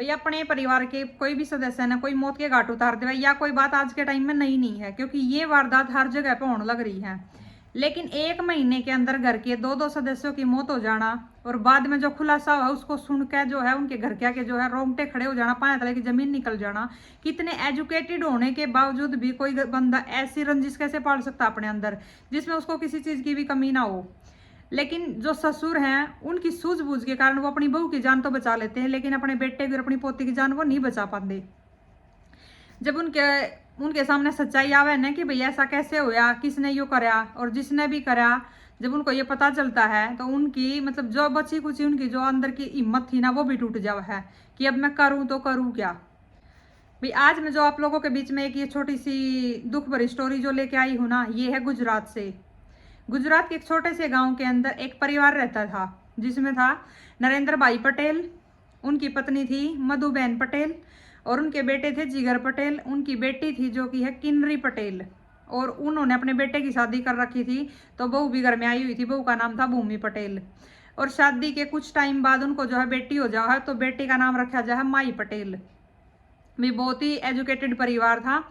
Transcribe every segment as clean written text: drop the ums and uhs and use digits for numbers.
भाई अपने परिवार के कोई भी सदस्य ने कोई मौत के घाट उतार दे या कोई बात आज के टाइम में नई नहीं है, क्योंकि ये वारदात हर जगह पे होने लग रही है। लेकिन एक महीने के अंदर घर के दो दो सदस्यों की मौत हो जाना और बाद में जो खुलासा हुआ उसको सुन के जो है उनके घर के जो है रोंगटे खड़े हो जाना, पाए तले की जमीन निकल जाना। कितने एजुकेटेड होने के बावजूद भी कोई बंदा ऐसी रंजिश कैसे पाल सकता अपने अंदर जिसमें उसको किसी चीज की भी कमी ना हो। लेकिन जो ससुर हैं उनकी सूझबूझ के कारण वो अपनी बहू की जान तो बचा लेते हैं, लेकिन अपने बेटे की और अपनी पोती की जान वो नहीं बचा पाते। जब उनके उनके सामने सच्चाई आवे ना कि भैया ऐसा कैसे होया, किसने यो करा, और जिसने भी करा जब उनको ये पता चलता है तो उनकी मतलब जो बची कुची उनकी जो अंदर की हिम्मत थी ना वो भी टूट जावा है कि अब मैं करूं तो करूं क्या। भाई आज मैं जो आप लोगों के बीच में एक ये छोटी सी दुख भरी स्टोरी जो लेके आई हूं ना, ये है गुजरात से। गुजरात के एक छोटे से गांव के अंदर एक परिवार रहता था जिसमें था नरेंद्र भाई पटेल, उनकी पत्नी थी मधुबेन पटेल और उनके बेटे थे जिगर पटेल, उनकी बेटी थी जो कि है किन्नरी पटेल। और उन्होंने अपने बेटे की शादी कर रखी थी, तो बहू भी घर में आई हुई थी, बहू का नाम था भूमि पटेल। और शादी के कुछ टाइम बाद उनको जो है बेटी हो जाओ है, तो बेटी का नाम रखा जाए माई पटेल। भी बहुत ही एजुकेटेड परिवार था।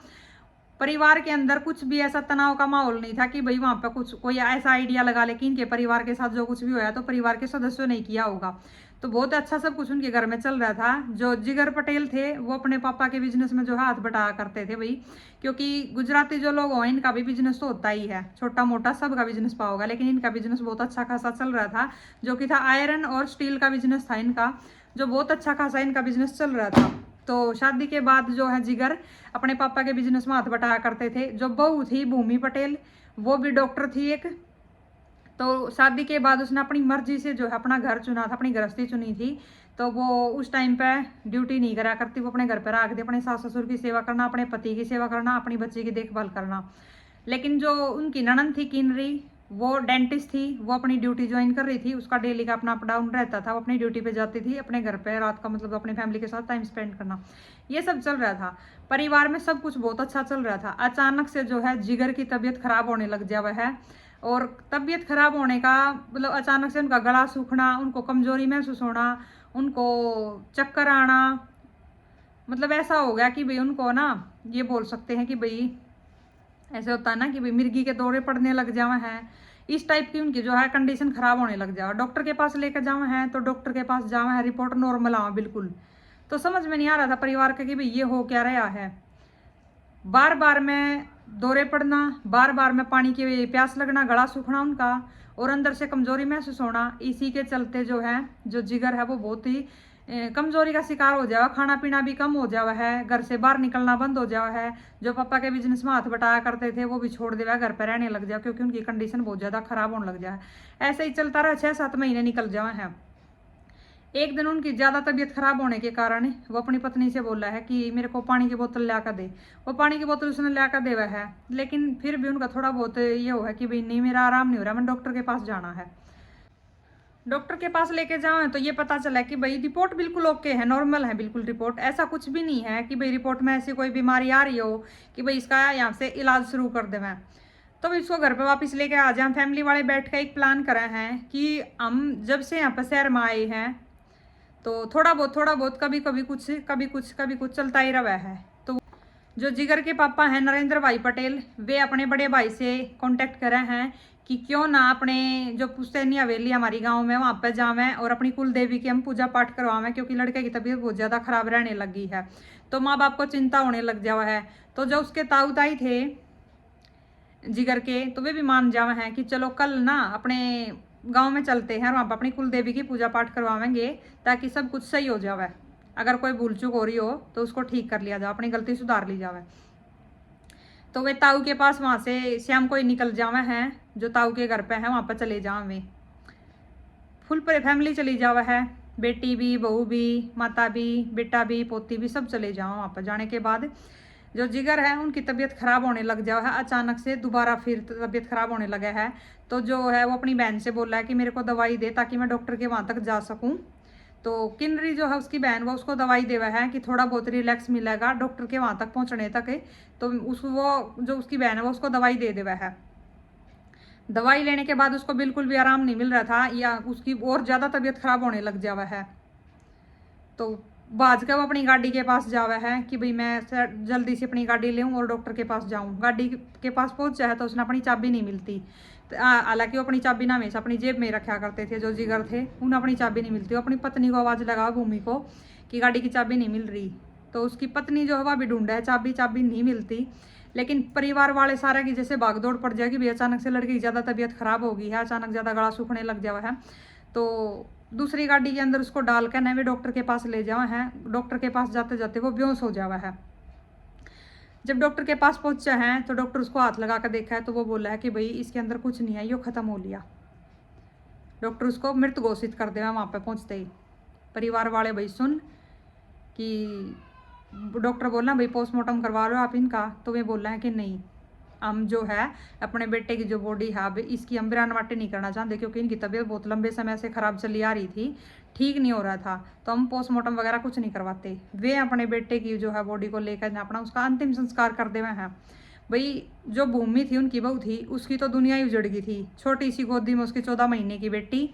परिवार के अंदर कुछ भी ऐसा तनाव का माहौल नहीं था कि भाई वहां पे कुछ कोई ऐसा आइडिया लगा ले कि इनके परिवार के साथ जो कुछ भी होया तो परिवार के सदस्यों ने किया होगा। तो बहुत अच्छा सब कुछ उनके घर में चल रहा था। जो जिगर पटेल थे वो अपने पापा के बिजनेस में जो हाथ बटाया करते थे भाई, क्योंकि गुजराती जो लोग हो इनका भी बिजनेस तो होता ही है, छोटा मोटा सबका बिजनेस पाओगा, लेकिन इनका बिजनेस बहुत अच्छा खासा चल रहा था, जो कि था आयरन और स्टील का बिजनेस था इनका, जो बहुत अच्छा खासा इनका बिजनेस चल रहा था। तो शादी के बाद जो है जिगर अपने पापा के बिजनेस में हाथ बटाया करते थे। जो बहू थी भूमि पटेल वो भी डॉक्टर थी एक। तो शादी के बाद उसने अपनी मर्जी से जो है अपना घर चुना था, अपनी गृहस्थी चुनी थी। तो वो उस टाइम पे ड्यूटी नहीं करा करती, वो अपने घर पर रख दी, अपने सास ससुर की सेवा करना, अपने पति की सेवा करना, अपनी बच्ची की देखभाल करना। लेकिन जो उनकी ननद थी किन्नरी वो डेंटिस्ट थी, वो अपनी ड्यूटी ज्वाइन कर रही थी, उसका डेली का अपना अप डाउन रहता था, वो अपनी ड्यूटी पे जाती थी, अपने घर पे रात का मतलब अपनी फैमिली के साथ टाइम स्पेंड करना, ये सब चल रहा था। परिवार में सब कुछ बहुत अच्छा चल रहा था। अचानक से जो है जिगर की तबीयत खराब होने लग जावा है। और तबीयत खराब होने का मतलब अचानक से उनका गला सूखना, उनको कमजोरी महसूस होना, उनको चक्कर आना, मतलब ऐसा हो गया कि भाई उनको ना ये बोल सकते हैं कि भाई ऐसे होता है ना कि भाई मिर्गी के दौरे पड़ने लग जावे हैं, इस टाइप की उनकी जो है कंडीशन खराब होने लग जाए। डॉक्टर के पास लेकर जावे हैं तो डॉक्टर के पास जावे हैं, रिपोर्ट नॉर्मल आवा बिल्कुल। तो समझ में नहीं आ रहा था परिवार का कि भाई ये हो क्या रहा है। बार बार में दौरे पड़ना, बार बार में पानी की प्यास लगना, गला सूखना उनका, और अंदर से कमजोरी महसूस होना। इसी के चलते जो है जो जिगर है वो बहुत ही कमजोरी का शिकार हो जावा, खाना पीना भी कम हो जावा है, घर से बाहर निकलना बंद हो जावा है। जो पापा के बिजनेस में हाथ बटाया करते थे वो भी छोड़ देवा, घर पर रहने लग जाए, क्योंकि उनकी कंडीशन बहुत ज़्यादा खराब होने लग जाए। ऐसे ही चलता रहा, 6-7 महीने निकल जावे हैं। एक दिन उनकी ज़्यादा तबीयत खराब होने के कारण वो अपनी पत्नी से बोला है कि मेरे को पानी की बोतल ला कर दे। वो पानी की बोतल उसने ला कर देवा है, लेकिन फिर भी उनका थोड़ा बहुत ये हो है कि भाई नहीं मेरा आराम नहीं हो रहा, मैं डॉक्टर के पास जाना है। डॉक्टर के पास लेके जाओ तो ये पता चला कि भाई रिपोर्ट बिल्कुल ओके है, नॉर्मल है बिल्कुल रिपोर्ट, ऐसा कुछ भी नहीं है कि भाई रिपोर्ट में ऐसी कोई बीमारी आ रही हो कि भाई इसका यहाँ से इलाज शुरू कर दें। तो इसको घर पे वापस लेके आ जाए। फैमिली वाले बैठ कर एक प्लान करे हैं कि हम जब से यहाँ पर शहर में आए हैं तो थोड़ा बहुत कभी कभी कुछ कभी कुछ कभी कुछ चलता ही रहा है। तो जो जिगर के पापा हैं नरेंद्र भाई पटेल, वे अपने बड़े भाई से कांटेक्ट करे हैं कि क्यों ना अपने जो पुश्तैनी हवेली हमारी गांव में वहाँ पर जावें और अपनी कुल देवी की हम पूजा पाठ करवावें, क्योंकि लड़के की तबीयत बहुत ज़्यादा खराब रहने लगी है। तो माँ बाप को चिंता होने लग जावा है। तो जो उसके ताऊ ताई थे जिगर के, तो वे भी मान जावे हैं कि चलो कल ना अपने गांव में चलते हैं और वहाँ पर अपनी कुल देवी की पूजा पाठ करवाएंगे, ताकि सब कुछ सही हो जावे। अगर कोई भूल चूक हो रही हो तो उसको ठीक कर लिया जाए, अपनी गलती सुधार ली जावे। तो वे ताऊ के पास वहाँ से शाम को ही निकल जावे हैं, जो ताऊ के घर पे है वहाँ पर चले जावे वे। फुल पूरी फैमिली चली जावे है, बेटी भी, बहू भी, माता भी, बेटा भी, पोती भी, सब चले जाओ। वहाँ पर जाने के बाद जो जिगर है उनकी तबीयत खराब होने लग जाओ है, अचानक से दोबारा फिर तबीयत खराब होने लगा है। तो जो है वो अपनी बहन से बोला है कि मेरे को दवाई दे ताकि मैं डॉक्टर के वहाँ तक जा सकूँ। तो किन्नरी जो है उसकी बहन वो उसको दवाई देवा है कि थोड़ा बहुत रिलैक्स मिलेगा डॉक्टर के वहाँ तक पहुँचने तक। तो उस वो जो उसकी बहन है वो उसको दवाई दे देवा है। दवाई लेने के बाद उसको बिल्कुल भी आराम नहीं मिल रहा था, या उसकी और ज़्यादा तबीयत खराब होने लग जावा है। तो भाज के वो अपनी गाड़ी के पास जावे है कि भाई मैं जल्दी से अपनी गाड़ी लूँ और डॉक्टर के पास जाऊँ। गाड़ी के पास पहुँचा है तो उसने अपनी चाबी नहीं मिलती। हालांकि वो अपनी चाबी ना हमेशा अपनी जेब में रखा करते थे जो जिगर थे, उन्हें अपनी चाबी नहीं मिलती। वो अपनी पत्नी को आवाज़ लगा भूमि को कि गाड़ी की चाबी नहीं मिल रही। तो उसकी पत्नी जो है वह भी ढूंढा है चाबी, चाबी नहीं मिलती। लेकिन परिवार वाले सारे की जैसे भागदौड़ पड़ जाएगी भाई, अचानक से लड़की की ज़्यादा तबीयत खराब हो गई है, अचानक ज़्यादा गला सूखने लग जावा है। तो दूसरी गाड़ी के अंदर उसको डाल कर नए डॉक्टर के पास ले जावा है। डॉक्टर के पास जाते जाते वो बेहोश हो जावा है। जब डॉक्टर के पास पहुंचा है तो डॉक्टर उसको हाथ लगा कर देखा है तो वो बोला है कि भाई इसके अंदर कुछ नहीं है, यो खत्म हो लिया। डॉक्टर उसको मृत घोषित कर देवा वहाँ पे पहुँचते ही। परिवार वाले भाई सुन कि डॉक्टर बोला भाई पोस्टमार्टम करवा लो आप इनका, तो वे बोल रहे हैं कि नहीं, हम जो है अपने बेटे की जो बॉडी है अब इसकी हम बिरानवाटे नहीं करना चाहते, क्योंकि इनकी तबीयत बहुत लंबे समय से ख़राब चली आ रही थी, ठीक नहीं हो रहा था, तो हम पोस्टमार्टम वगैरह कुछ नहीं करवाते। वे अपने बेटे की जो है बॉडी को लेकर अपना उसका अंतिम संस्कार कर देवे हैं। भाई जो भूमि थी उनकी बहू थी, उसकी तो दुनिया ही उजड़ गई थी। छोटी सी गोदी में उसकी 14 महीने की बेटी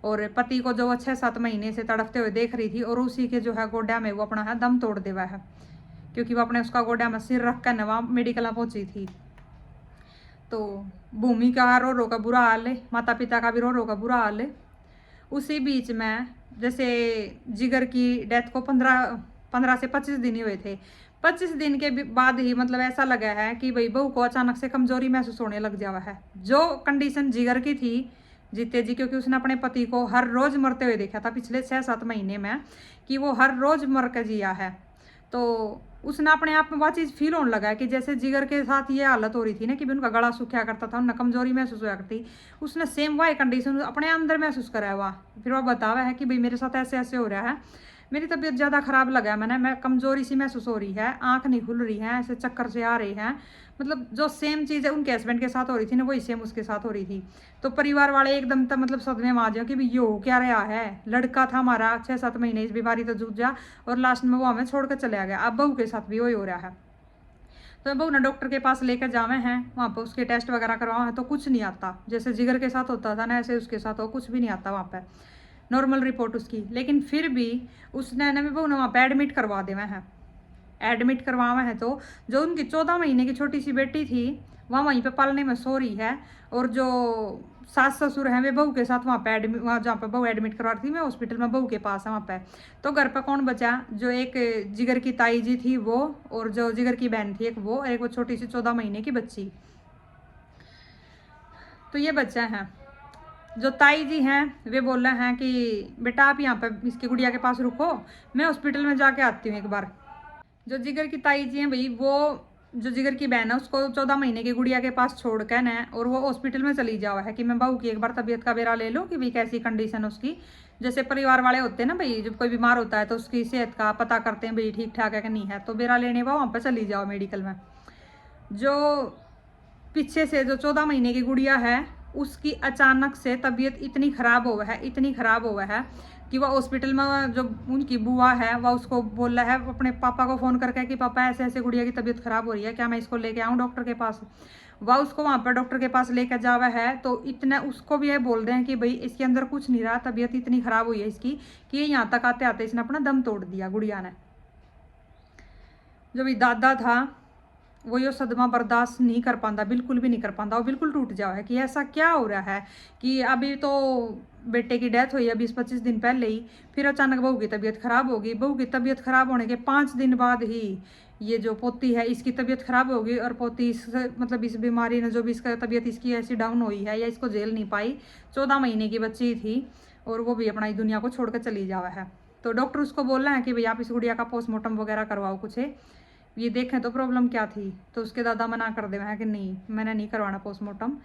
और पति को जो वो 6-7 महीने से तड़पते हुए देख रही थी, और उसी के जो है गोड्या में वो अपना है दम तोड़ देवा है, क्योंकि वो अपने उसका गोड्या में सिर रख कर वहाँ मेडिकल पहुंची थी। तो भूमि का रो रो का बुरा हाल है, माता पिता का भी रो रो का बुरा हाल है। उसी बीच में जैसे जिगर की डेथ को 15 से 25 दिन ही हुए थे। 25 दिन के बाद ही मतलब ऐसा लगा है कि भाई बहू को अचानक से कमजोरी महसूस होने लग जावा है। जो कंडीशन जिगर की थी जीते जी, क्योंकि उसने अपने पति को हर रोज मरते हुए देखा था पिछले 6-7 महीने में, कि वो हर रोज मर के जिया है। तो उसने अपने आप में वह चीज़ फील होने लगा है कि जैसे जिगर के साथ ये हालत हो रही थी ना कि उनका गला सूखा करता था, उन्हें कमजोरी महसूस हुआ करती, उसने सेम वही कंडीशन अपने अंदर महसूस करा हुआ। फिर वह बतावा है कि भाई मेरे साथ ऐसे ऐसे हो रहा है, मेरी तबीयत ज़्यादा ख़राब लगा है, मैं कमजोरी सी महसूस हो रही है, आँख नहीं खुल रही है, ऐसे चक्कर से आ रहे हैं। मतलब जो सेम चीज़ है उनके हस्बैंड के साथ हो रही थी ना, वही सेम उसके साथ हो रही थी। तो परिवार वाले एकदम तक मतलब सदमे में आ जाओ कि भाई ये हो क्या रहा है, लड़का था हमारा 6-7 महीने इस बीमारी तो जूझा और लास्ट में वो हमें छोड़कर चला गया, अब बहू के साथ भी वही हो रहा है। तो बहू ना डॉक्टर के पास लेकर जावे हैं, वहाँ पर उसके टेस्ट वगैरह करवाए हैं तो कुछ नहीं आता। जैसे जिगर के साथ होता था ना ऐसे उसके साथ हो, कुछ भी नहीं आता वहाँ पर, नॉर्मल रिपोर्ट उसकी। लेकिन फिर भी उसने ना बहू ने वहाँ पर एडमिट करवा देवे हैं। एडमिट करवावा है तो जो उनकी 14 महीने की छोटी सी बेटी थी वह वहीं पे पालने में सो रही है, और जो सास ससुर हैं वे बहू के साथ वहाँ पे एडमिट, वहाँ जहाँ पे बहू एडमिट करवा रही थी मैं हॉस्पिटल में बहू के पास है वहाँ पे। तो घर पे कौन बचा, जो एक जिगर की ताई जी थी वो, और जो जिगर की बहन थी एक वो छोटी सी 14 महीने की बच्ची। तो ये बच्चे हैं। जो ताई जी हैं वे बोल रहे हैं कि बेटा आप यहाँ पे इसकी गुड़िया के पास रुको, मैं हॉस्पिटल में जाके आती हूँ एक बार। जो जिगर की ताई जी हैं भाई, वो जो जिगर की बहन है उसको 14 महीने की गुड़िया के पास छोड़ कर ना और वो हॉस्पिटल में चली जावा है कि मैं बहू की एक बार तबीयत का बेरा ले लूँ कि भाई कैसी कंडीशन उसकी। जैसे परिवार वाले होते हैं ना भाई, जब कोई बीमार होता है तो उसकी सेहत का पता करते हैं भाई ठीक ठाक है कि नहीं है, तो बेरा लेने वहाँ पर चली जाओ मेडिकल में। जो पीछे से जो 14 महीने की गुड़िया है उसकी अचानक से तबीयत इतनी ख़राब हुआ है, इतनी ख़राब हुआ है कि वह हॉस्पिटल में जो उनकी बुआ है वह उसको बोल रहा है अपने पापा को फ़ोन करके कि पापा ऐसे ऐसे गुड़िया की तबीयत ख़राब हो रही है, क्या मैं इसको लेके आऊँ डॉक्टर के पास। वह उसको वहाँ पर डॉक्टर के पास लेकर जावा है तो इतना उसको भी ये बोल रहे हैं कि भाई इसके अंदर कुछ नहीं रहा, तबीयत इतनी ख़राब हुई है इसकी कि ये यहाँ तक आते आते इसने अपना दम तोड़ दिया गुड़िया ने। जो भी दादा था वो ये सदमा बर्दाश्त नहीं कर पाता, बिल्कुल भी नहीं कर पाता, वो बिल्कुल टूट जाओ है कि ऐसा क्या हो रहा है कि अभी तो बेटे की डेथ हुई है 20-25 दिन पहले ही, फिर अचानक बहू की तबीयत ख़राब होगी। बहू की तबीयत ख़राब होने के 5 दिन बाद ही ये जो पोती है इसकी तबीयत ख़राब होगी, और पोती इस मतलब इस बीमारी ने जो भी इसका तबीयत इसकी ऐसी डाउन हुई है या इसको झेल नहीं पाई, 14 महीने की बच्ची थी और वो भी अपना इस दुनिया को छोड़ कर चली जावा है। तो डॉक्टर उसको बोल रहे हैं कि भाई आप इस गुड़िया का पोस्टमार्टम वगैरह करवाओ, कुछ है ये देखें तो प्रॉब्लम क्या थी। तो उसके दादा मना कर देवे हैं कि नहीं मैंने नहीं करवाना पोस्टमार्टम।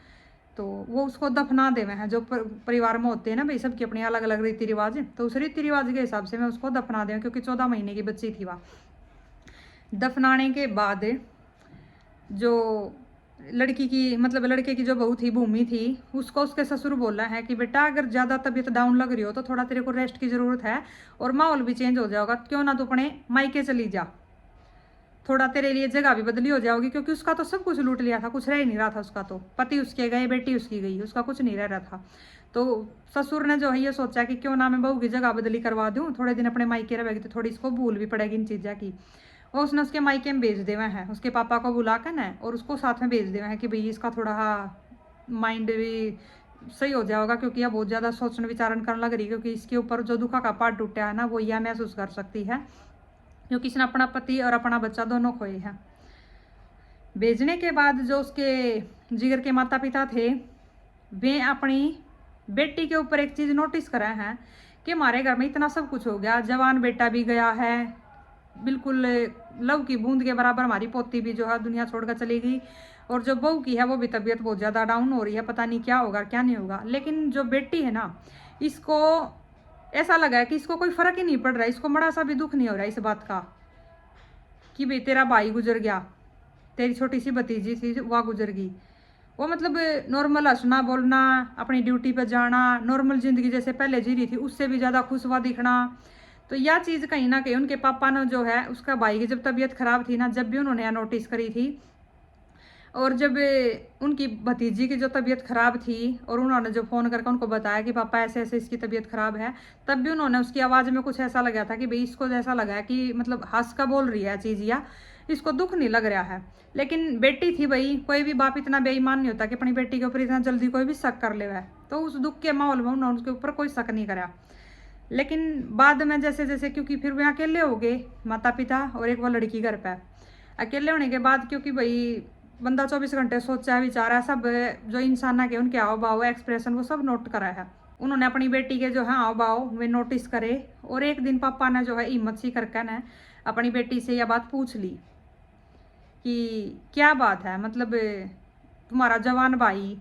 तो वो उसको दफना देवे हैं, जो परिवार में होते हैं ना भाई सबकी अपनी अलग अलग रीति रिवाज, तो उस रीति रिवाज के हिसाब से मैं उसको दफना दें, क्योंकि 14 महीने की बच्ची थी वह। दफनाने के बाद जो लड़की की मतलब लड़के की जो बहू थी भूमि थी, उसको उसके ससुर बोला है कि बेटा अगर ज़्यादा तबीयत डाउन लग रही हो तो थोड़ा तेरे को रेस्ट की ज़रूरत है और माहौल भी चेंज हो जाएगा, क्यों ना तू अपने मायके चली जा। थोड़ा तेरे लिए जगह भी बदली हो जाओगी, क्योंकि उसका तो सब कुछ लूट लिया था, कुछ रह ही नहीं रहा था उसका। तो पति उसके गए, बेटी उसकी गई, उसका कुछ नहीं रह रहा था। तो ससुर ने जो है ये सोचा कि क्यों ना मैं बहू की जगह बदली करवा दूं, थोड़े दिन अपने मायके रहेगी तो थोड़ी इसको भूल भी पड़ेगी इन चीज़ों की। और उसने उसके मायके में भेज देवे हैं, उसके पापा को बुला कर ना, और उसको साथ में भेज देवे हैं कि भाई इसका थोड़ा माइंड भी सही हो जाएगा, क्योंकि यह बहुत ज़्यादा सोचने विचारण करने लग रही है, क्योंकि इसके ऊपर जो दुखा का पार्ट टूटा है ना, वो यह महसूस कर सकती है, क्योंकि इसने अपना पति और अपना बच्चा दोनों खोए हैं। भेजने के बाद जो उसके जिगर के माता पिता थे, वे अपनी बेटी के ऊपर एक चीज़ नोटिस करा है कि हमारे घर में इतना सब कुछ हो गया, जवान बेटा भी गया है, बिल्कुल लव की बूंद के बराबर हमारी पोती भी जो है दुनिया छोड़कर चली गई, और जो बहू की है वो भी तबीयत बहुत ज़्यादा डाउन हो रही है, पता नहीं क्या होगा क्या नहीं होगा। लेकिन जो बेटी है ना, इसको ऐसा लगा है कि इसको कोई फर्क ही नहीं पड़ रहा है, इसको बड़ा सा भी दुख नहीं हो रहा इस बात का कि भाई तेरा भाई गुजर गया, तेरी छोटी सी भतीजी थी वह गुजर गई। वो मतलब नॉर्मल हंसना बोलना, अपनी ड्यूटी पर जाना, नॉर्मल ज़िंदगी जैसे पहले जी रही थी उससे भी ज़्यादा खुश हुआ दिखना। तो यह चीज़ कहीं ना कहीं उनके पापा ने जो है, उसका भाई की जब तबीयत खराब थी ना, जब भी उन्होंने यह नोटिस करी थी, और जब उनकी भतीजी की जो तबीयत ख़राब थी और उन्होंने जो फ़ोन करके उनको बताया कि पापा ऐसे ऐसे इसकी तबीयत ख़राब है, तब भी उन्होंने उसकी आवाज़ में कुछ ऐसा लगा था कि भाई इसको जैसा लगा है कि मतलब हंस का बोल रही है चीज़, या इसको दुख नहीं लग रहा है। लेकिन बेटी थी भाई, कोई भी बाप इतना बेईमान नहीं होता कि अपनी बेटी के ऊपर इतना जल्दी कोई भी शक कर ले है। तो उस दुख के माहौल में उन्होंने उसके ऊपर कोई शक नहीं करा। लेकिन बाद में जैसे जैसे, क्योंकि फिर वे अकेले हो गए माता पिता, और एक वो लड़की घर पर अकेले होने के बाद, क्योंकि भाई बंदा 24 घंटे सोचा विचारा, सब जो इंसान के उनके हाव भाव एक्सप्रेशन वो सब नोट करा है। उन्होंने अपनी बेटी के जो है हाव भाव वे नोटिस करे, और एक दिन पापा ने जो है हिम्मत सी करके ना अपनी बेटी से यह बात पूछ ली कि क्या बात है, मतलब तुम्हारा जवान भाई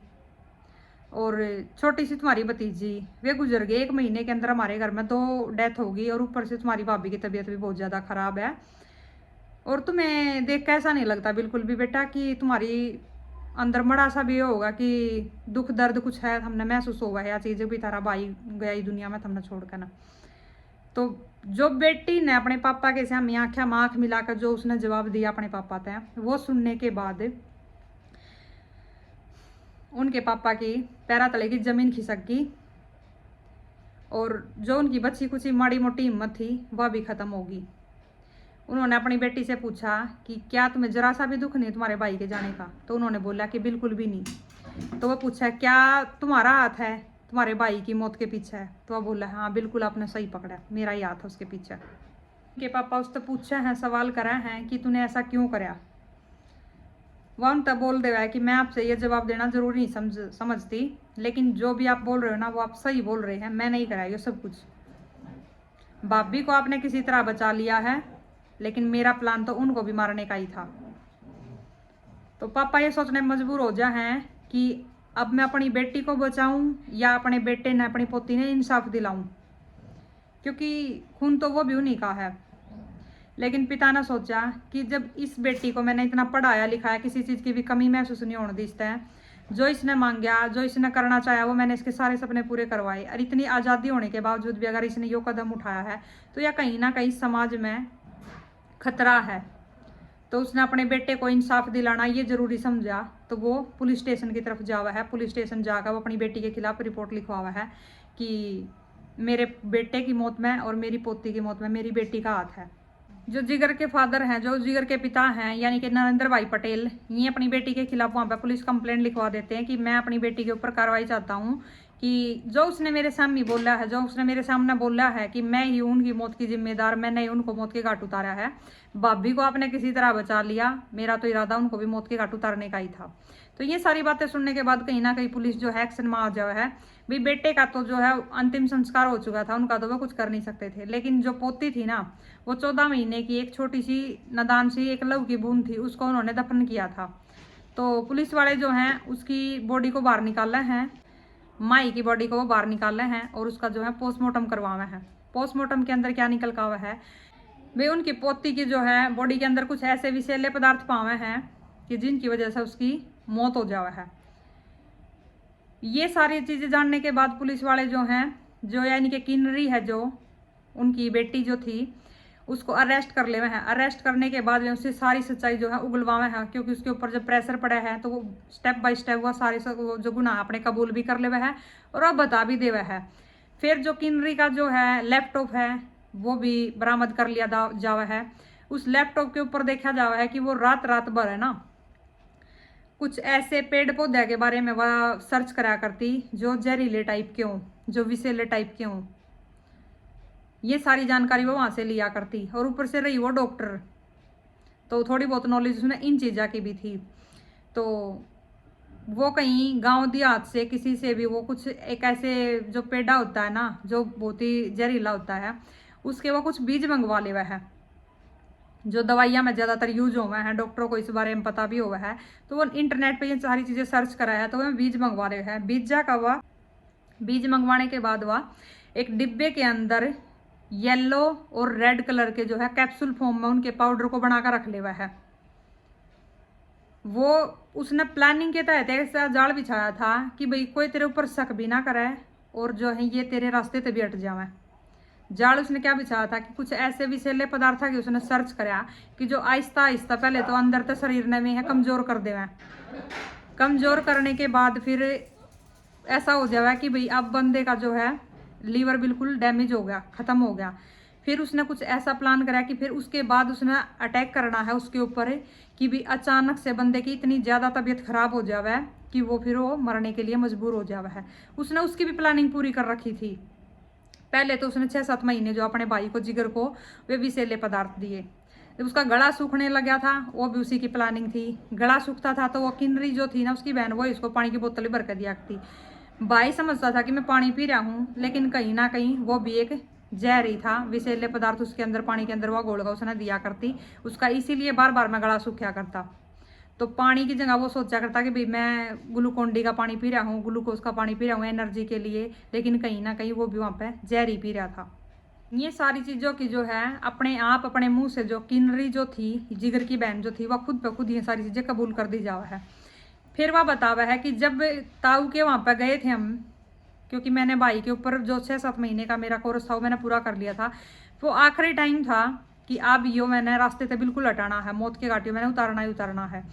और छोटी सी तुम्हारी भतीजी वे गुजर गए, 1 महीने के अंदर हमारे घर में 2 डेथ होगी, और ऊपर से तुम्हारी भाभी की तबीयत भी बहुत ज़्यादा ख़राब है, और तुम्हें देख के ऐसा नहीं लगता बिल्कुल भी बेटा कि तुम्हारी अंदर बड़ा सा भी होगा कि दुख दर्द कुछ है, हमने महसूस हुआ है या चीज़ भी, तारा भाई गया ही दुनिया में हमने छोड़ कर ना। तो जो बेटी ने अपने पापा के सामने आँखें में आँख मिलाकर जो उसने जवाब दिया अपने पापा तय, वो सुनने के बाद उनके पापा की पैरा तले की जमीन खिसक गई, और जो उनकी बच्ची कुछ माड़ी मोटी हिम्मत थी वह भी ख़त्म होगी। उन्होंने अपनी बेटी से पूछा कि क्या तुम्हें जरा सा भी दुख नहीं तुम्हारे भाई के जाने का? तो उन्होंने बोला कि बिल्कुल भी नहीं। तो वह पूछा क्या तुम्हारा हाथ है तुम्हारे भाई की मौत के पीछे? तो वह बोला हाँ बिल्कुल आपने सही पकड़ा, मेरा ही हाथ है उसके पीछे। उनके पापा उससे पूछा है, सवाल करा है कि तूने ऐसा क्यों करा? वह उन तब बोल दे है कि मैं आपसे ये जवाब देना जरूरी नहीं समझती, लेकिन जो भी आप बोल रहे हो ना वो आप सही बोल रहे हैं, मैं नहीं कराया ये सब कुछ। भाभी को आपने किसी तरह बचा लिया है, लेकिन मेरा प्लान तो उनको भी मारने का ही था। तो पापा ये सोचने में मजबूर हो जा हैं कि अब मैं अपनी बेटी को बचाऊं या अपने बेटे ने अपनी पोती ने इंसाफ दिलाऊं, क्योंकि खून तो वो भी उन्हीं का है। लेकिन पिता ने सोचा कि जब इस बेटी को मैंने इतना पढ़ाया लिखाया, किसी चीज़ की भी कमी महसूस नहीं होने दी है, जो इसने मांगा जो इसने करना चाहा वो मैंने इसके सारे सपने पूरे करवाए, और इतनी आज़ादी होने के बावजूद भी अगर इसने यो कदम उठाया है तो यह कहीं ना कहीं समाज में खतरा है। तो उसने अपने बेटे को इंसाफ दिलाना ये जरूरी समझा, तो वो पुलिस स्टेशन की तरफ जावा है। पुलिस स्टेशन जाकर वो अपनी बेटी के खिलाफ रिपोर्ट लिखवावा है कि मेरे बेटे की मौत में और मेरी पोती की मौत में मेरी बेटी का हाथ है। जो जिगर के फादर हैं, जो जिगर के पिता हैं, यानी कि नरेंद्र भाई पटेल, ये अपनी बेटी के खिलाफ वहाँ पर पुलिस कंप्लेंट लिखवा देते हैं कि मैं अपनी बेटी के ऊपर कार्रवाई चाहता हूँ कि जो उसने मेरे सामने बोला है, जो उसने मेरे सामने बोला है कि मैं ही उनकी मौत की जिम्मेदार, मैंने ही उनको मौत के घाट उतारा है। भाभी को आपने किसी तरह बचा लिया, मेरा तो इरादा उनको भी मौत के घाट उतारने का ही था। तो ये सारी बातें सुनने के बाद कहीं ना कहीं पुलिस जो है एक्शन में आ जाओ है। भाई बेटे का तो जो है अंतिम संस्कार हो चुका था उनका, तो वो कुछ कर नहीं सकते थे, लेकिन जो पोती थी ना, वो 14 महीने की एक छोटी सी नादान सी एक लव की बूंद थी, उसको उन्होंने दफन किया था। तो पुलिस वाले जो हैं उसकी बॉडी को बाहर निकाला है, माई की बॉडी को वो बाहर निकाले हैं, और उसका जो है पोस्टमार्टम करवाया है। पोस्टमार्टम के अंदर क्या निकल का हुआ है, वे उनकी पोती की जो है बॉडी के अंदर कुछ ऐसे विषैले पदार्थ पाए हैं कि जिनकी वजह से उसकी मौत हो जावा है। ये सारी चीज़ें जानने के बाद पुलिस वाले जो हैं, जो यानी कि किन्नरी है, जो उनकी बेटी जो थी, उसको अरेस्ट कर ले हैं। अरेस्ट करने के बाद में उससे सारी सच्चाई जो है उगलवावे हैं, क्योंकि उसके ऊपर जब प्रेशर पड़ा है तो वो स्टेप बाय स्टेप वो सारी वो जो गुनाह अपने कबूल भी कर ले है और अब बता भी दे है। फिर जो किन्नरी का जो है लैपटॉप है वो भी बरामद कर लिया जावा है। उस लैपटॉप के ऊपर देखा जावा है कि वो रात रात भर है ना कुछ ऐसे पेड़ पौधे के बारे में वह सर्च करा करती जो जहरीले टाइप के हों, जो विषैले टाइप के हों। ये सारी जानकारी वो वहां से लिया करती और ऊपर से रही वो डॉक्टर, तो थोड़ी बहुत नॉलेज उसने इन चीज़ों की भी थी। तो वो कहीं गांव देहात से किसी से भी वो कुछ एक ऐसे जो पेड़ा होता है ना जो बहुत ही जहरीला होता है उसके वो कुछ बीज मंगवा ले हुआ है, जो दवाइयाँ में ज़्यादातर यूज हुआ है, डॉक्टरों को इस बारे में पता भी हुआ है। तो वो इंटरनेट पे ये सारी चीज़ें सर्च कराया है तो वो बीज मंगवा रहे हैं। बीजा का हुआ बीज मंगवाने के बाद वह एक डिब्बे के अंदर येलो और रेड कलर के जो है कैप्सूल फॉर्म में उनके पाउडर को बनाकर रख ले हुआ है। वो उसने प्लानिंग के तहत ऐसा जाल बिछाया था कि भाई कोई तेरे ऊपर शक भी ना करे और जो है ये तेरे रास्ते से भी हट जावे। जाल उसने क्या बिछाया था कि कुछ ऐसे विषैले पदार्थ की उसने सर्च कराया कि जो आहिस्ता आहिस्ता पहले तो अंदर तो शरीर ने भी है कमजोर कर देवे। कमजोर करने के बाद फिर ऐसा हो जाए कि भाई अब बंदे का जो है लीवर बिल्कुल डैमेज हो गया, खत्म हो गया। फिर उसने कुछ ऐसा प्लान करा कि फिर उसके बाद उसने अटैक करना है उसके ऊपर कि भी अचानक से बंदे की इतनी ज़्यादा तबीयत खराब हो जावे कि वो फिर वो मरने के लिए मजबूर हो जावा है। उसने उसकी भी प्लानिंग पूरी कर रखी थी। पहले तो उसने 6-7 महीने जो अपने भाई को जिगर को वे विषैले पदार्थ दिए। जब उसका गला सूखने लगा था वो भी उसी की प्लानिंग थी। गला सूखता था तो वो किन्नरी जो थी ना उसकी बहन वो इसको पानी की बोतल भर कर दिया थी। भाई समझता था कि मैं पानी पी रहा हूँ लेकिन कहीं ना कहीं वो भी एक जहर ही था, विषैले पदार्थ उसके अंदर पानी के अंदर वो घोलकर उसने दिया करती उसका, इसीलिए बार बार मैं गला सूखा करता। तो पानी की जगह वो सोचा करता कि भाई मैं ग्लूकोन डी का पानी पी रहा हूँ, ग्लूकोज का पानी पी रहा हूँ एनर्जी के लिए, लेकिन कहीं ना कहीं वो भी वहाँ पे जहर ही पी रहा था। ये सारी चीज़ों की जो है अपने आप अपने मुंह से जो किन्नरी जो थी जिगर की बहन जो थी वह खुद पे खुद ये सारी चीज़ें कबूल कर दी जावा है। फिर वह बतावा है कि जब ताऊ के वहाँ पर गए थे हम, क्योंकि मैंने भाई के ऊपर जो 6-7 महीने का मेरा कोर्स था वो मैंने पूरा कर लिया था, वो आखिरी टाइम था कि अब यो मैंने रास्ते से बिल्कुल हटाना है, मौत की घाटी मैंने उतारना ही उतारना है।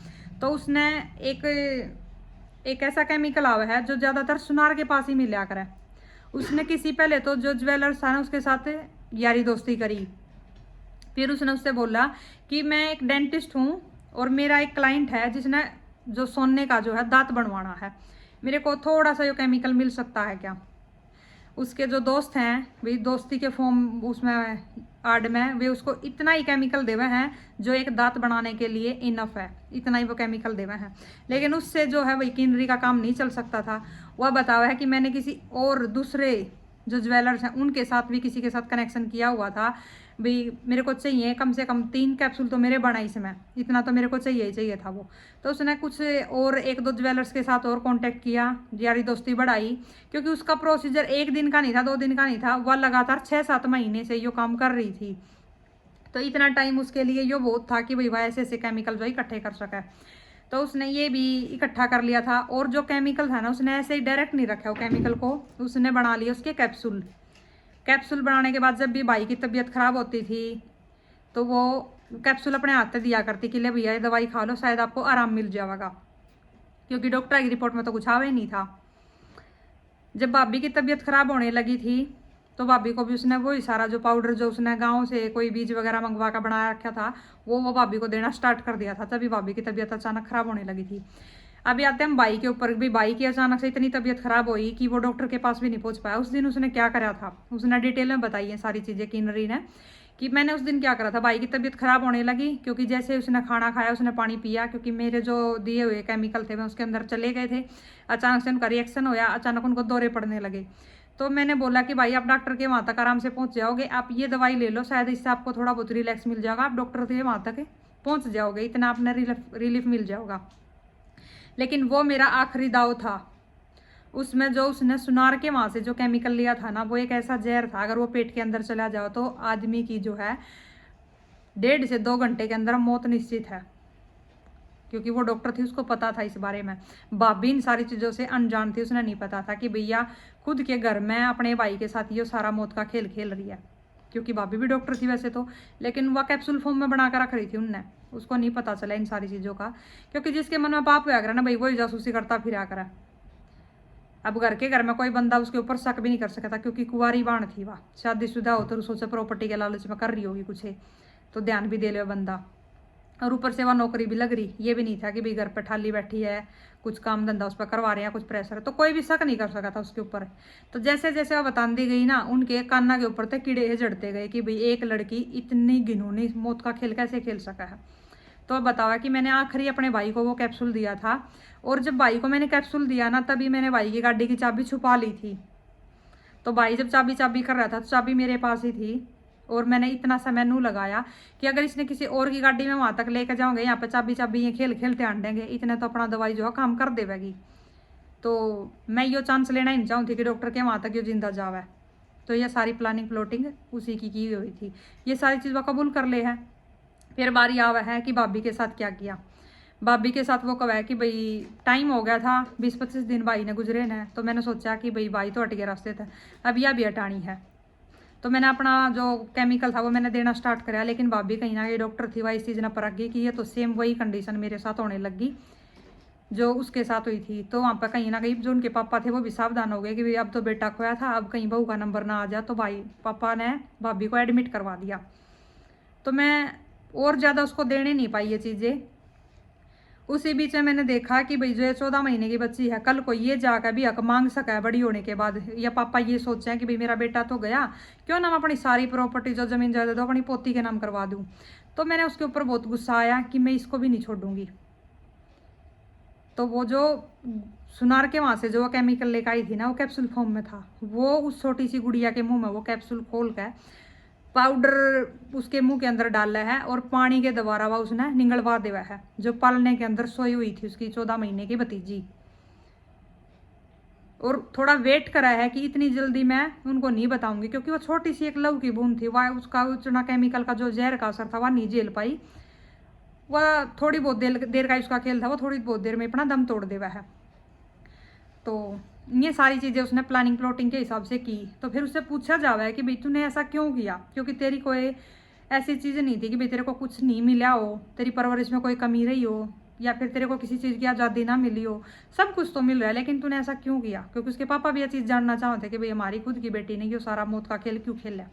तो उसने एक ऐसा केमिकल आवा है जो ज़्यादातर सुनार के पास ही मिला करे। उसने किसी पहले तो जो ज्वेलर्स था ना उसके साथ यारी दोस्ती करी। फिर उसने उससे बोला कि मैं एक डेंटिस्ट हूँ और मेरा एक क्लाइंट है जिसने जो सोने का जो है दांत बनवाना है, मेरे को थोड़ा सा यो केमिकल मिल सकता है क्या। उसके जो दोस्त हैं वे दोस्ती के फॉर्म उसमें आड़ में वे उसको इतना ही केमिकल देवे हैं जो एक दांत बनाने के लिए इनफ है, इतना ही वो केमिकल देवे हैं। लेकिन उससे जो है वही किन्नरी का काम नहीं चल सकता था। वह बतावा है कि मैंने किसी और दूसरे जो ज्वेलर्स हैं उनके साथ भी किसी के साथ कनेक्शन किया हुआ था, भाई मेरे को चाहिए कम से कम 3 कैप्सूल तो मेरे बना इसमें, इतना तो मेरे को चाहिए ही चाहिए था वो। तो उसने कुछ और 1-2 ज्वेलर्स के साथ और कांटेक्ट किया, यारी दोस्ती बढ़ाई, क्योंकि उसका प्रोसीजर 1 दिन का नहीं था, 2 दिन का नहीं था, वह लगातार 6-7 महीने से यो काम कर रही थी। तो इतना टाइम उसके लिए यो बहुत था कि भाई वह ऐसे ऐसे केमिकल जो इकट्ठे कर सके। तो उसने ये भी इकट्ठा कर लिया था और जो केमिकल था ना उसने ऐसे ही डायरेक्ट नहीं रखा वो केमिकल को, उसने बना लिया उसके कैप्सूल। कैप्सूल बनाने के बाद जब भी भाई की तबीयत खराब होती थी तो वो कैप्सूल अपने हाथ से दिया करती कि ले भैया ये दवाई खा लो शायद आपको आराम मिल जाएगा, क्योंकि डॉक्टर की रिपोर्ट में तो कुछ आवे नहीं था। जब भाभी की तबीयत खराब होने लगी थी तो भाभी को भी उसने वही सारा जो पाउडर जो उसने गांव से कोई बीज वगैरह मंगवा कर बना रखा था वो भाभी को देना स्टार्ट कर दिया था। तभी भाभी की तबीयत अचानक खराब होने लगी थी। अभी आते हैं हम भाई के ऊपर भी। भाई की अचानक से इतनी तबीयत खराब हुई कि वो डॉक्टर के पास भी नहीं पहुंच पाया। उस दिन उसने क्या करा था उसने डिटेल में बताई है सारी चीज़ें किन्नरी ने, कि मैंने उस दिन क्या करा था। भाई की तबीयत खराब होने लगी क्योंकि जैसे उसने खाना खाया उसने पानी पिया, क्योंकि मेरे जो दिए हुए केमिकल थे वो उसके अंदर चले गए थे। अचानक से उनका रिएक्शन होया, अचानक उनको दौरे पड़ने लगे। तो मैंने बोला कि भाई आप डॉक्टर के वहाँ तक आराम से पहुँच जाओगे, आप ये दवाई ले लो, शायद इससे आपको थोड़ा बहुत रिलैक्स मिल जाएगा, आप डॉक्टर के वहाँ तक पहुँच जाओगे, इतना अपना रिलीफ मिल जाएगा। लेकिन वो मेरा आखिरी दाव था। उसमें जो उसने सुनार के वहाँ से जो केमिकल लिया था ना वो एक ऐसा जहर था, अगर वो पेट के अंदर चला जाओ तो आदमी की जो है 1.5 से 2 घंटे के अंदर मौत निश्चित है। क्योंकि वो डॉक्टर थी उसको पता था इस बारे में। भाभी इन सारी चीज़ों से अनजान थी, उसने नहीं पता था कि भैया खुद के घर में अपने भाई के साथ ये सारा मौत का खेल खेल रही है। क्योंकि भाभी भी डॉक्टर थी वैसे तो, लेकिन वह कैप्सूल फॉर्म में बना कर रख रही थी उनने, उसको नहीं पता चला इन सारी चीज़ों का, क्योंकि जिसके मन में पाप हुआ करे ना भाई वही जासूसी करता फिरा करे। अब घर में कोई बंदा उसके ऊपर शक भी नहीं कर सकता, क्योंकि कुंवारी बाण थी वह, शादीशुदा हो तो सोचे प्रॉपर्टी के लालच में कर रही होगी कुछ है, तो ध्यान भी दे ले बंदा, और ऊपर से वह नौकरी भी लग रही, ये भी नहीं था कि भाई घर पर ठाली बैठी है, कुछ काम धंधा उस पर करवा रहे हैं, कुछ प्रेशर है, तो कोई भी शक नहीं कर सका था उसके ऊपर। तो जैसे जैसे वह बताती गई ना, उनके कान्ना के ऊपर तक कीड़े जड़ते गए कि भाई एक लड़की इतनी घिनौनी मौत का खेल कैसे खेल सका है। तो बतावा कि मैंने आखिरी अपने भाई को वो कैप्सूल दिया था, और जब भाई को मैंने कैप्सूल दिया ना, तभी मैंने भाई की गाड़ी की चाबी छुपा ली थी। तो भाई जब चाबी चाबी कर रहा था तो चाबी मेरे पास ही थी, और मैंने इतना समय नू लगाया कि अगर इसने किसी और की गाड़ी में वहां तक लेकर जाओगे, यहाँ पे चाबी चाबी ये खेल खेल ध्यान देंगे, इतने तो अपना दवाई जो है काम कर देवेगी। तो मैं यो चांस लेना ही नहीं चाहूँ कि डॉक्टर के वहाँ तक यो जिंदा जावे। तो ये सारी प्लानिंग प्लॉटिंग उसी की हुई थी, ये सारी चीज़ वह कबूल कर ले है। फिर बारी आवा है कि भाभी के साथ क्या किया। भाभी के साथ वो कब है कि भाई टाइम हो गया था, 20-25 दिन भाई ने गुजरे न, तो मैंने सोचा कि भाई भाई तो हट गए रास्ते थे, अब यह भी हटानी है। तो मैंने अपना जो केमिकल था वो मैंने देना स्टार्ट कराया, लेकिन भाभी कहीं ना कहीं डॉक्टर थी वह इस चीज़ ने परख गई कि ये तो सेम वही कंडीशन मेरे साथ होने लगी जो उसके साथ हुई थी। तो वहाँ पर कहीं ना कहीं जो उनके पापा थे वो भी सावधान हो गए कि भाई अब तो बेटा खोया था, अब कहीं बहू का नंबर ना आ जाए। तो भाई पापा ने भाभी को एडमिट करवा दिया। तो मैं और ज़्यादा उसको देने नहीं पाई ये चीज़ें। उसी बीच में मैंने देखा कि भाई जो 14 महीने की बच्ची है, कल को ये जाकर भी हक मांग सका है बड़ी होने के बाद, या पापा ये सोच रहे हैं कि भाई मेरा बेटा तो गया, क्यों ना मैं अपनी सारी प्रॉपर्टी जो जमीन जायदाद अपनी पोती के नाम करवा दूँ। तो मैंने उसके ऊपर बहुत गुस्सा आया कि मैं इसको भी नहीं छोड़ूंगी। तो वो जो सुनार के वहाँ से जो केमिकल लेकर आई थी ना, वो कैप्सूल फॉर्म में था, वो उस छोटी सी गुड़िया के मुंह में वो कैप्सूल खोल कर पाउडर उसके मुंह के अंदर डाला है, और पानी के द्वारा वह उसने निगलवा दिया है, जो पालने के अंदर सोई हुई थी उसकी 14 महीने की भतीजी। और थोड़ा वेट करा है कि इतनी जल्दी मैं उनको नहीं बताऊंगी, क्योंकि वो छोटी सी एक लव की बूंद थी, वह उसका उतना केमिकल का जो जहर का असर था वह नहीं झेल पाई। वह थोड़ी बहुत देर का उसका खेल था, वो थोड़ी बहुत देर में अपना दम तोड़ देवा है। तो ये सारी चीज़ें उसने प्लानिंग प्लॉटिंग के हिसाब से की। तो फिर उससे पूछा जावा है कि भाई तूने ऐसा क्यों किया, क्योंकि तेरी कोई ऐसी चीज़ नहीं थी कि भाई तेरे को कुछ नहीं मिला हो, तेरी परवरिश में कोई कमी रही हो, या फिर तेरे को किसी चीज़ की आज़ादी ना मिली हो, सब कुछ तो मिल रहा है, लेकिन तूने ऐसा क्यों किया। क्योंकि उसके पापा भी ये चीज़ जानना चाहते कि भाई हमारी खुद की बेटी ने क्यों सारा मौत का खेल क्यों खेला।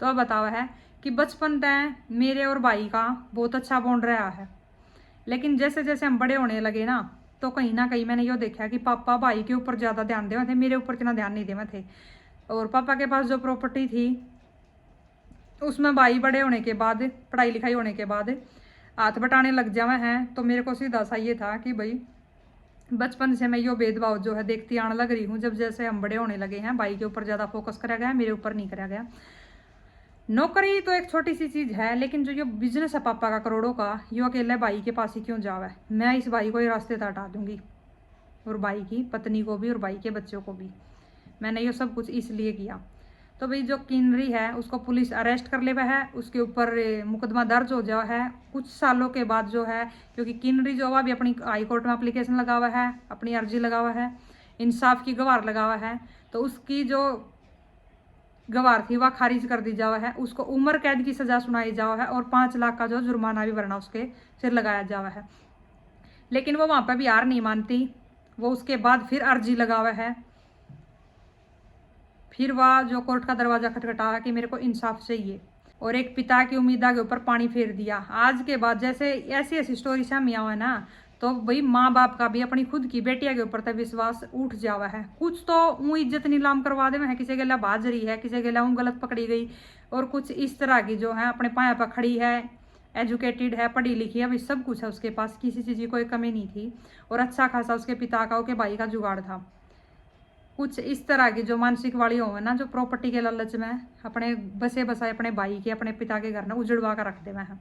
तो अब बतावा है कि बचपन तय मेरे और भाई का बहुत अच्छा बॉन्ड रहा है, लेकिन जैसे जैसे हम बड़े होने लगे ना, तो कहीं ना कहीं मैंने ये देखा कि पापा भाई के ऊपर ज़्यादा ध्यान देवे थे, मेरे ऊपर इतना ध्यान नहीं देवे थे। और पापा के पास जो प्रॉपर्टी थी उसमें भाई बड़े होने के बाद, पढ़ाई लिखाई होने के बाद हाथ बटाने लग जावे हैं। तो मेरे को सीधा सा ये था कि भाई बचपन से मैं यो भेदभाव जो है देखती आने लग रही हूँ। जब जैसे हम बड़े होने लगे हैं, भाई के ऊपर ज़्यादा फोकस करा गया, मेरे ऊपर नहीं करा गया। नौकरी तो एक छोटी सी चीज़ है, लेकिन जो ये बिजनेस है पापा का करोड़ों का, यो अकेले भाई के पास ही क्यों जावा है। मैं इस भाई को ही रास्ते से हटा दूंगी, और भाई की पत्नी को भी और भाई के बच्चों को भी। मैंने ये सब कुछ इसलिए किया। तो भाई जो किन्नरी है उसको पुलिस अरेस्ट कर लेवा है, उसके ऊपर मुकदमा दर्ज हो जावा है कुछ सालों के बाद जो है, क्योंकि किन्नरी जो भी अपनी हाई कोर्ट में अप्लीकेशन लगा हुआ है, अपनी अर्जी लगा हुआ है, इंसाफ की गुहार लगा हुआ है। तो उसकी जो गवार थी वह खारिज कर दी जावा है, उसको उम्र कैद की सजा सुनाई जावा है, और 5 लाख का जो जुर्माना भी भरना उसके सिर लगाया जावा है। लेकिन वो वहां पर भी हार नहीं मानती, वो उसके बाद फिर अर्जी लगावा है। फिर वह जो कोर्ट का दरवाजा खटखटाया कि मेरे को इंसाफ चाहिए, और एक पिता की उम्मीदा के ऊपर पानी फेर दिया। आज के बाद जैसे ऐसी ऐसी स्टोरी सामने आवा है ना, तो भाई माँ बाप का भी अपनी खुद की बेटिया के ऊपर तक विश्वास उठ जावा है। कुछ तो ऊँ इज्जत नीलाम करवा दे है, किसी के लिए बाजरी है, किसी के लिए ऊँ गलत पकड़ी गई, और कुछ इस तरह की जो है अपने पाया पर खड़ी है, एजुकेटेड है, पढ़ी लिखी है, भाई सब कुछ है उसके पास, किसी चीज़ की कोई कमी नहीं थी। और अच्छा खासा उसके पिता का उसके भाई का जुगाड़ था। कुछ इस तरह की जो मानसिक वाली हो ना, जो प्रॉपर्टी के लालच में अपने बसे बसाए अपने भाई के अपने पिता के घर में उजड़वा कर रख दे हैं।